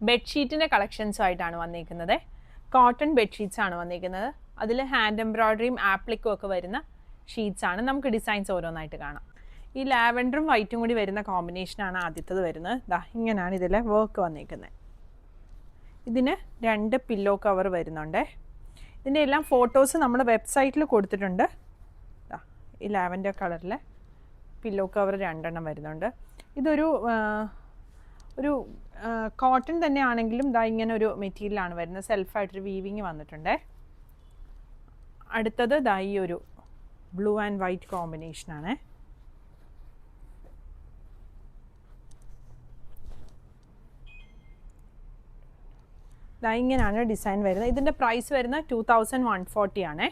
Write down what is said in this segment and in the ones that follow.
ബെഡ്ഷീറ്റിൻ്റെ കളക്ഷൻസുമായിട്ടാണ് വന്നിരിക്കുന്നത്. Cotton bedsheets ആണ് വന്നിരിക്കുന്നത്. അതിൽ ഹാൻഡ് എംബ്രോയ്ഡറിയും ആപ്ലിക്കും ഒക്കെ വരുന്ന ഷീറ്റ്സ് ആണ്. നമുക്ക് ഡിസൈൻസ് ഓരോന്നായിട്ട് കാണാം. ഈ ലാവൻഡറും വൈറ്റും കൂടി വരുന്ന കോമ്പിനേഷനാണ് ആദ്യത്തത് വരുന്നത്. ദാ ഇങ്ങനെയാണ് ഇതിലെ വർക്ക് വന്നിരിക്കുന്നത്. ഇതിന് 2 പില്ലോ കവർ വരുന്നുണ്ട്. ഇതിൻ്റെ എല്ലാം ഫോട്ടോസ് നമ്മൾ വെബ്സൈറ്റിൽ കൊടുത്തിട്ടുണ്ട്. ഈ ലാവൻഡർ കളറിലെ പില്ലോ കവർ 2 എണ്ണം വരുന്നുണ്ട്. ഇതൊരു കോട്ടൺ തന്നെ ആണെങ്കിലും ദാ ഇങ്ങനെ ഒരു മെറ്റീരിയലാണ് വരുന്നത്. സെൽഫായിട്ടൊരു വീവിങ് വന്നിട്ടുണ്ട്. അടുത്തത് ദാ ഈ ഒരു ബ്ലൂ ആൻഡ് വൈറ്റ് കോമ്പിനേഷനാണ്. ദാ ഇങ്ങനെയാണ് ഡിസൈൻ വരുന്നത്. ഇതിൻ്റെ പ്രൈസ് വരുന്നത് 2140 ആണ്.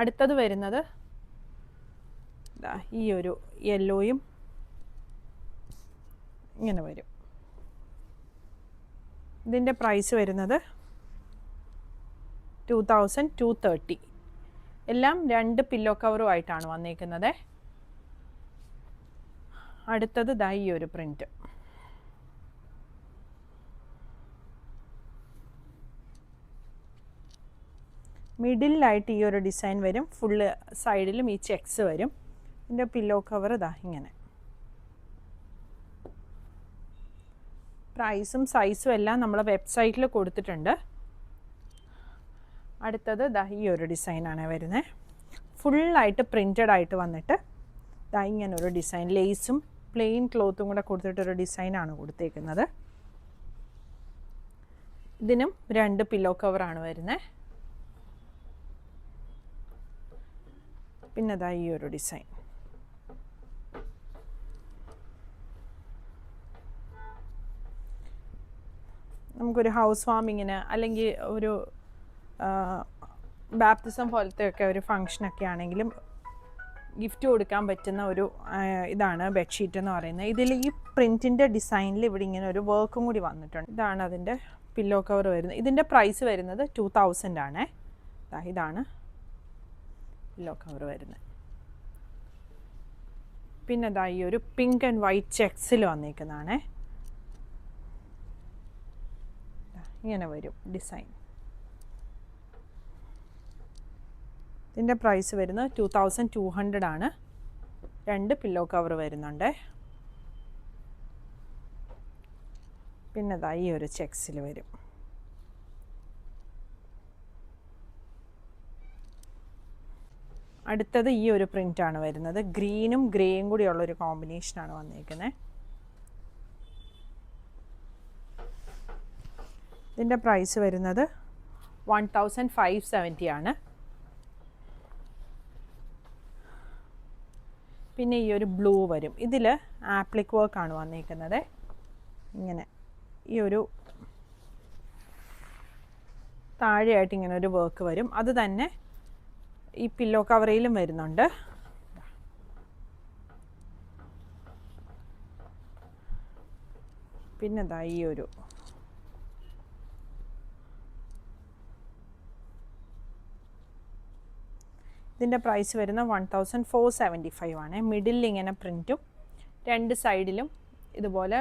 അടുത്തത് വരുന്നത് ഈ ഒരു യെല്ലോയും ഇങ്ങനെ വരും. ഇതിൻ്റെ പ്രൈസ് വരുന്നത് 2230. എല്ലാം 2 പില്ലോ കവറുമായിട്ടാണ് വന്നിരിക്കുന്നത്. അടുത്തത് ദാ ഈ ഒരു പ്രിൻറ്റ്. മിഡിലായിട്ട് ഈ ഒരു ഡിസൈൻ വരും. ഫുള്ള് സൈഡിലും ഈ ചെക്സ് വരും. ഇതിൻ്റെ പില്ലോ കവർ ഇതാ ഇങ്ങനെ. പ്രൈസും സൈസും എല്ലാം നമ്മൾ വെബ്സൈറ്റിൽ കൊടുത്തിട്ടുണ്ട്. അടുത്തത് ദാ ഈ ഒരു ഡിസൈനാണ് വരുന്നത്. ഫുള്ളായിട്ട് പ്രിൻറ്റഡ് ആയിട്ട് വന്നിട്ട് ദാ ഇങ്ങനൊരു ഡിസൈൻ, ലേസും പ്ലെയിൻ ക്ലോത്തും കൂടെ കൊടുത്തിട്ടൊരു ഡിസൈനാണ് കൊടുത്തേക്കുന്നത്. ഇതിനും 2 പില്ലോ കവറാണ് വരുന്നത്. പിന്നെ ദാ ഈ ഒരു ഡിസൈൻ. നമുക്കൊരു ഹൗസ് വാമിങ്ങിന് അല്ലെങ്കിൽ ഒരു ബാപ്റ്റിസം പോലത്തെ ഒക്കെ ഒരു ഫങ്ഷനൊക്കെ ആണെങ്കിലും ഗിഫ്റ്റ് കൊടുക്കാൻ പറ്റുന്ന ഒരു ഇതാണ് ബെഡ്ഷീറ്റ് എന്ന് പറയുന്നത്. ഇതിൽ ഈ പ്രിൻറ്റിൻ്റെ ഡിസൈനിൽ ഇവിടെ ഇങ്ങനെ ഒരു വർക്കും കൂടി വന്നിട്ടുണ്ട്. ഇതാണ് അതിൻ്റെ പില്ലോ കവർ വരുന്നത്. ഇതിൻ്റെ പ്രൈസ് വരുന്നത് 2000 ആണ്. ഇതാണ് പില്ലോ കവർ വരുന്നത്. പിന്നെ ദാ ഈ ഒരു പിങ്ക് ആൻഡ് വൈറ്റ് ചെക്സിൽ വന്നിരിക്കുന്നതാണ്. ഇങ്ങനെ വരും ഡിസൈൻ. ഇതിൻ്റെ പ്രൈസ് വരുന്നത് 2200 ആണ്. 2 പില്ലോ കവർ വരുന്നുണ്ട്. പിന്നെ ദാ ഈ ഒരു ചെക്സിൽ വരും. അടുത്തത് ഈ ഒരു പ്രിൻ്റാണ് വരുന്നത്. ഗ്രീനും ഗ്രേയും കൂടിയുള്ളൊരു കോമ്പിനേഷനാണ് വന്നിരിക്കുന്നത്. ഇതിൻ്റെ പ്രൈസ് വരുന്നത് 1570 ആണ്. പിന്നെ ഈ ഒരു ബ്ലൂ വരും. ഇതിൽ ആപ്ലിക് വർക്കാണ് വന്നിരിക്കുന്നത്. ഇങ്ങനെ ഈ ഒരു താഴെയായിട്ട് ഇങ്ങനെ ഒരു വർക്ക് വരും. അത് തന്നെ ഈ പില്ലോ കവറിലും വരുന്നുണ്ട്. പിന്നെ ദാ ഈ ഒരു ഇതിൻ്റെ പ്രൈസ് വരുന്ന 1475 ആണ്. മിഡിലിൽ ഇങ്ങനെ പ്രിൻറ്റും 2 സൈഡിലും ഇതുപോലെ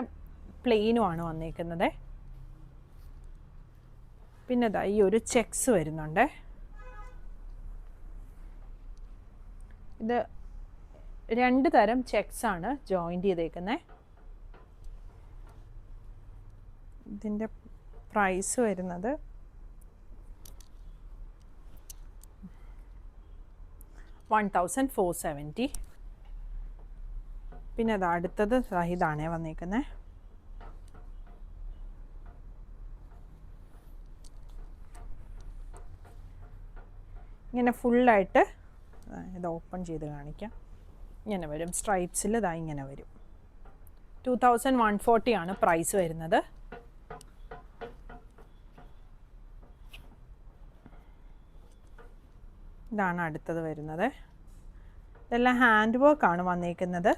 പ്ലെയിനുമാണ് വന്നിരിക്കുന്നത്. പിന്നെ ദാ ഈ ഒരു ചെക്സ് വരുന്നുണ്ട്. ഇത് 2 തരം ചെക്സ് ആണ് ജോയിൻ്റ് ചെയ്തേക്കുന്നത്. ഇതിൻ്റെ പ്രൈസ് വരുന്നത് 1470. പിന്നെ അത് അടുത്തത് ഇതാണേ വന്നിരിക്കുന്നത്. ഇങ്ങനെ ഫുള്ളായിട്ട് ഇത് ഓപ്പൺ ചെയ്ത് കാണിക്കാം. ഇങ്ങനെ വരും സ്ട്രൈപ്സിൽ. ഇതാ ഇങ്ങനെ വരും. 2140 ആണ് പ്രൈസ് വരുന്നത്. ഇതാണ് അടുത്തത് വരുന്നത്. ഇതെല്ലാം ഹാൻഡ് വർക്കാണ് വന്നിരിക്കുന്നത്.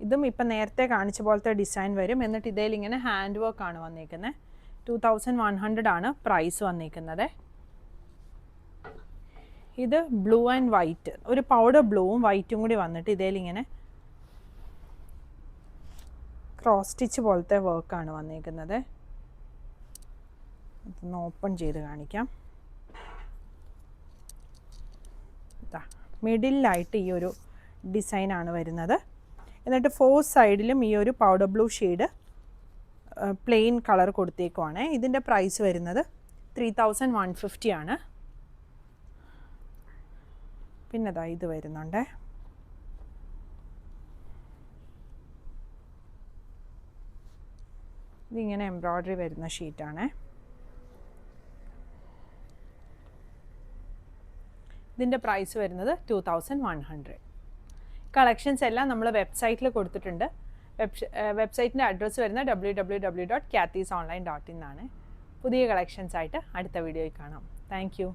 ഇതും ഇപ്പം നേരത്തെ കാണിച്ച പോലത്തെ ഡിസൈൻ വരും. എന്നിട്ട് ഇതിൽ ഇങ്ങനെ ഹാൻഡ് വർക്കാണ് വന്നിരിക്കുന്നത്. 2100 ആണ് പ്രൈസ് വന്നിരിക്കുന്നത്. ഇത് ബ്ലൂ ആൻഡ് വൈറ്റ്, ഒരു പൗഡർ ബ്ലൂവും വൈറ്റും കൂടി വന്നിട്ട് ഇതിലിങ്ങനെ ക്രോസ് സ്റ്റിച്ച് പോലത്തെ വർക്കാണ് വന്നിരിക്കുന്നത്. ഇതൊന്ന് ഓപ്പൺ ചെയ്ത് കാണിക്കാം. മിഡിലായിട്ട് ഈ ഒരു ഡിസൈനാണ് വരുന്നത്. എന്നിട്ട് 4 സൈഡിലും ഈ ഒരു powder blue shade plain colour കൊടുത്തേക്കുവാണ്. ഇതിൻ്റെ പ്രൈസ് വരുന്നത് 3150 ആണ്. പിന്നെ ഇത് വരുന്നുണ്ട്. ഇതിങ്ങനെ എംബ്രോയ്ഡറി വരുന്ന ഷീറ്റാണ്. ഇതിൻ്റെ പ്രൈസ് വരുന്നത് 2100. കളക്ഷൻസ് എല്ലാം നമ്മൾ വെബ്സൈറ്റിൽ കൊടുത്തിട്ടുണ്ട്. വെബ്സൈറ്റിൻ്റെ അഡ്രസ്സ് വരുന്നത് www.kathysonline.in ആണ്. പുതിയ കളക്ഷൻസ് ആയിട്ട് അടുത്ത വീഡിയോയിൽ കാണാം. Thank you.